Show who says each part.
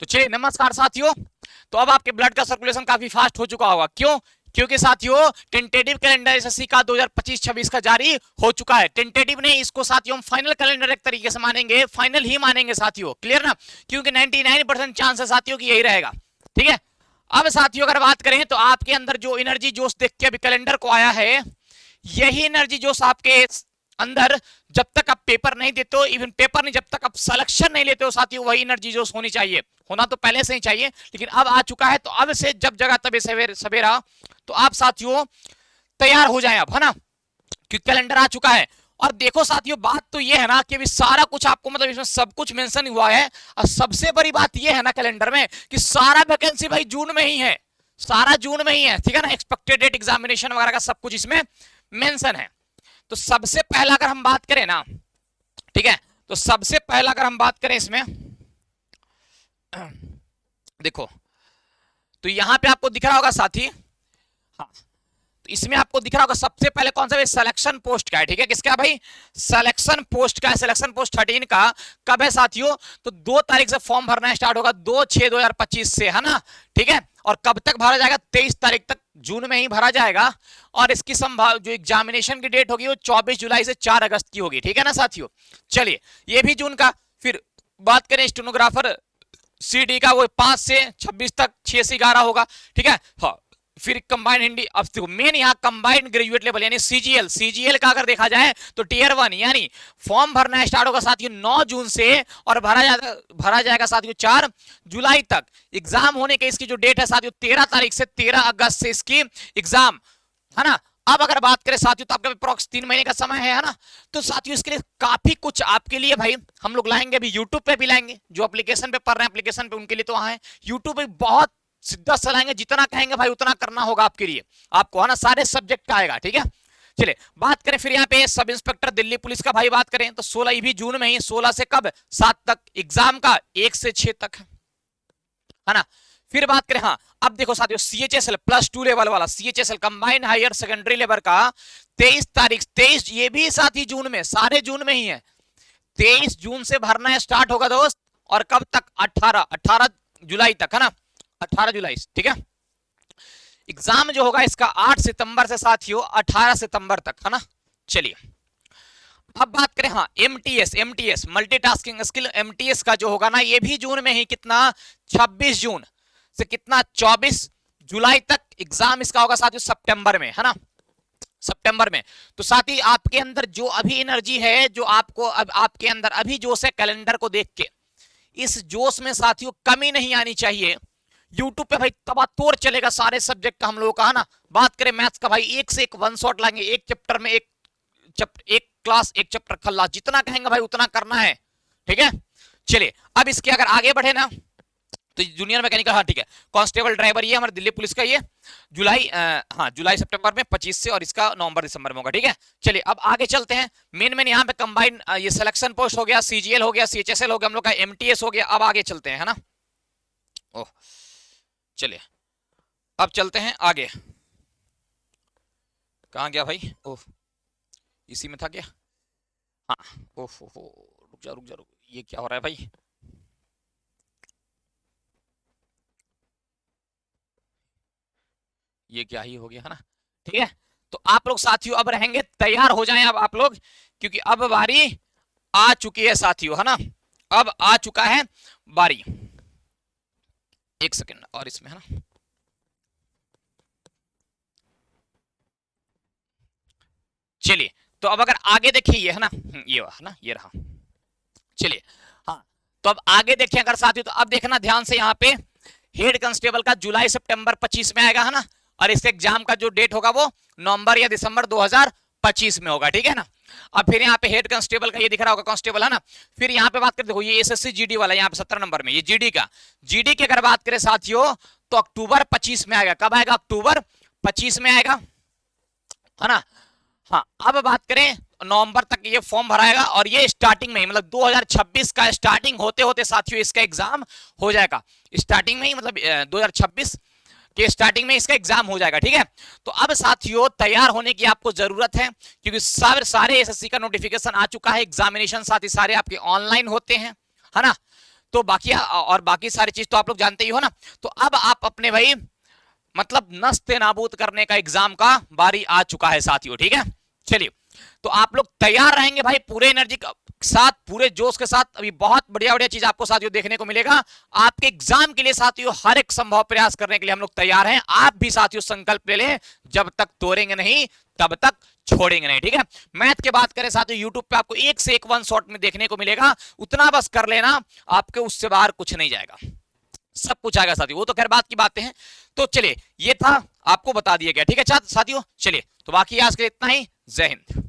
Speaker 1: तो चलिए नमस्कार साथियों। तो अब आपके ब्लड का सर्कुलेशन काफी फास्ट हो चुका होगा, क्यों? क्योंकि साथियों टेंटेटिव कैलेंडर एसएससी का 2025-26 का जारी हो चुका है। टेंटेटिव नहीं, इसको साथियों हम फाइनल कैलेंडर एक तरीके से मानेंगे, फाइनल ही मानेंगे साथियों, क्लियर ना? क्योंकि 99% चांस है साथियों की यही रहेगा, ठीक है। अब साथियों अगर बात करें तो आपके अंदर जो एनर्जी जोश देख के अभी कैलेंडर को आया है, यही एनर्जी जोश आपके अंदर जब तक आप पेपर नहीं देते हो, इवन पेपर नहीं, जब तक आप सिलेक्शन नहीं लेते हो साथियों, वही एनर्जी जोश होनी चाहिए। होना तो पहले से ही चाहिए, लेकिन अब आ चुका है। तो अब से जब जगह तबे सवेरा तो आप साथियों तैयार हो जाएं अब, है ना, क्योंकि कैलेंडर आ चुका है। और देखो साथियों, बात तो ये है ना कि सारा कुछ आपको मतलब इसमें सब कुछ मेंशन हुआ है। और सबसे बड़ी बात ये है ना कैलेंडर में कि सारा वैकेंसी भाई जून में ही है, सारा जून में ही है, ठीक है ना। एक्सपेक्टेड डेट, एग्जामिनेशन वगैरह का सब कुछ इसमें मेंशन है। तो सबसे पहला अगर हम बात करें ना, ठीक है, तो सबसे पहला अगर हम बात करें इसमें, देखो तो यहां पे आपको दिख रहा होगा साथी, हाँ, तो इसमें आपको दिख रहा होगा सबसे पहले कौन सा सिलेक्शन पोस्ट का है, ठीक है। किसका भाई? सिलेक्शन पोस्ट का है। सिलेक्शन पोस्ट 13 का कब है साथियों? तो 2 तारीख से फॉर्म भरना स्टार्ट होगा, 2/6/2025 से, है ना, ठीक है। और कब तक भरा जाएगा? 23 तारीख तक, जून में ही भरा जाएगा। और इसकी संभाव जो एग्जामिनेशन की डेट होगी वो 24 जुलाई से 4 अगस्त की होगी, ठीक है ना साथियों। चलिए ये भी जून का। फिर बात करें स्टेनोग्राफर सीडी का, वो 5 से 26 तक, 6 से 11 होगा, ठीक है। हाँ, फिर कंबाइंड हिंदी, अब देखो मेन यहाँ कंबाइंड ग्रेजुएट लेवल यानी सीजीएल, सीजीएल का अगर देखा जाए तो टियर 1 यानी फॉर्म भरना स्टार्ट होगा साथियों 9 जून से और भरा जाएगा साथियों 4 जुलाई तक। एग्जाम होने के इसकी जो डेट है साथियों 13 तारीख से 13 अगस्त से इसकी एग्जाम, है ना। अब अगर बात करें साथियों तो आपके अप्रॉक्स 3 महीने का समय है ना। तो साथियों इसके लिए काफी कुछ आपके लिए भाई हम लोग लाएंगे, अभी यूट्यूब पे भी लाएंगे। जो एप्लीकेशन पे पढ़ रहे हैं एप्लीकेशन पे, उनके लिए तो वहां है, यूट्यूब पे बहुत सीधा चलाएंगे, जितना कहेंगे भाई उतना करना होगा आपके लिए, आपको, है ना, सारे सब्जेक्ट का आएगा, ठीक है। चलिए बात करें फिर यहाँ पे सब इंस्पेक्टर दिल्ली पुलिस का, भाई बात करें तो 16 भी जून में ही, 16 से कब? 7 तक एग्जाम का, 1 से 6 तक, है ना। फिर बात करें, हाँ अब देखो साथियों सीएचएसएल +2 लेवल वाला, CHSL combined higher secondary level का 23 तारीख, 23 ये भी साथी जून में, सारे जून में ही है। 23 जून से भरना स्टार्ट होगा दोस्त, और कब तक? 18 जुलाई तक, है ना, 18 जुलाई, ठीक है। एग्जाम जो होगा इसका 8 सितंबर से साथियों 18 सितंबर तक, है ना। चलिए अब बात करें, हाँ एमटीएस मल्टीटास्किंग स्किल, एमटीएस का जो होगा ना ये भी जून में ही, कितना? 26 जून से कितना? 24 जुलाई तक एग्जाम इसका होगा साथियों सितंबर में, है ना, सितंबर में। तो साथ ही आपके अंदर जो अभी एनर्जी है, जो आपको अब आपके अंदर अभी जोश है कैलेंडर को देख के, इस जोश में साथियों कमी नहीं आनी चाहिए। यूट्यूब पे भाई तबातोड़ चलेगा सारे सब्जेक्ट का हम लोगों का, है ना। बात करें मैथ्स का, भाई एक से एक वन शॉट लाएंगे, एक चैप्टर में एक क्लास, एक चैप्टर खल्ला, जितना कहेंगे भाई उतना करना है, ठीक है। चलिए अब इसके अगर आगे बढ़े ना तो जूनियर मैकेनिकल, हाँ ठीक है, कांस्टेबल ड्राइवर ये हमारे दिल्ली पुलिस का, ये जुलाई हाँ जुलाई सितंबर में 25 से, और इसका नवंबर दिसंबर में होगा, ठीक है। चलिए अब आगे चलते हैं। मेन यहाँ पे कंबाइन ये सिलेक्शन पोस्ट हो गया, सीजीएल हो गया, सीएचएसएल हो गया, हम लोग का एमटीएस हो गया। अब आगे चलते हैं, है ना। ओह चलिए अब चलते हैं आगे। कहाँ गया भाई? ओह इसी में था क्या? हाँ ओह रुक जा, ये क्या हो रहा है भाई? ये क्या ही हो गया, है ना, ठीक है। तो आप लोग साथियों अब रहेंगे, तैयार हो जाएं अब आप लोग, क्योंकि अब बारी आ चुकी है साथियों, है ना। अब आ चुका है बारी, एक सेकंड और इसमें, है ना। चलिए तो अब अगर आगे देखिए, ये है ना, ये है ना, ये रहा। चलिए हाँ, तो अब आगे देखिए अगर साथियों, तो अब देखना ध्यान से, यहाँ पे हेड कांस्टेबल का जुलाई सितंबर 25 में आएगा, है ना। और इस एग्जाम का जो डेट होगा वो नवंबर या दिसंबर 2025 में होगा, ठीक है ना। अब फिर यहाँ पे हेड कांस्टेबल का ये दिख रहा होगा कांस्टेबल, है ना। फिर यहाँ पे बात करते देखो ये एसएससी जीडी वाला, यहाँ पे 17 नंबर में ये जीडी का, जीडी की अगर बात करें साथियों तो अक्टूबर 25 में आएगा। कब आएगा? अक्टूबर 25 में आएगा, है ना। हाँ अब बात करें नवंबर तक ये फॉर्म भराएगा, और ये स्टार्टिंग में ही मतलब 2026 का स्टार्टिंग होते होते साथियों इसका एग्जाम हो जाएगा। स्टार्टिंग में ही मतलब 2026 के स्टार्टिंग में इसका एग्जाम हो जाएगा, ठीक है। तो अब साथियों तैयार होने की आपको जरूरत है, क्योंकि सारे एसएससी का नोटिफिकेशन आ चुका है। एग्जामिनेशन साथ ही सारे आपके ऑनलाइन होते हैं, है ना। तो बाकी और बाकी सारी चीज तो आप लोग जानते ही हो ना। तो अब आप अपने भाई मतलब नस्ते नाबूद करने का एग्जाम का बारी आ चुका है साथियों, ठीक है। चलिए, तो आप लोग तैयार रहेंगे भाई पूरे एनर्जी के साथ, पूरे जोश के साथ। अभी बहुत बढ़िया बढ़िया चीज आपको साथियों देखने को मिलेगा आपके एग्जाम के लिए साथियों। हर एक संभव प्रयास करने के लिए हम लोग तैयार हैं। आप भी साथियों संकल्प ले लें, जब तक तोड़ेंगे नहीं तब तक छोड़ेंगे नहीं, ठीक है। मैथ की बात करें साथियों, यूट्यूब पे आपको एक से एक वन शॉट में देखने को मिलेगा, उतना बस कर लेना, आपके उससे बाहर कुछ नहीं जाएगा, सब कुछ आएगा साथियों। वो तो खैर बात की बातें हैं। तो चलिए, ये था आपको बता दिया गया, ठीक है साथियों। चलिए, तो बाकी आज के लिए इतना ही। जय हिंद।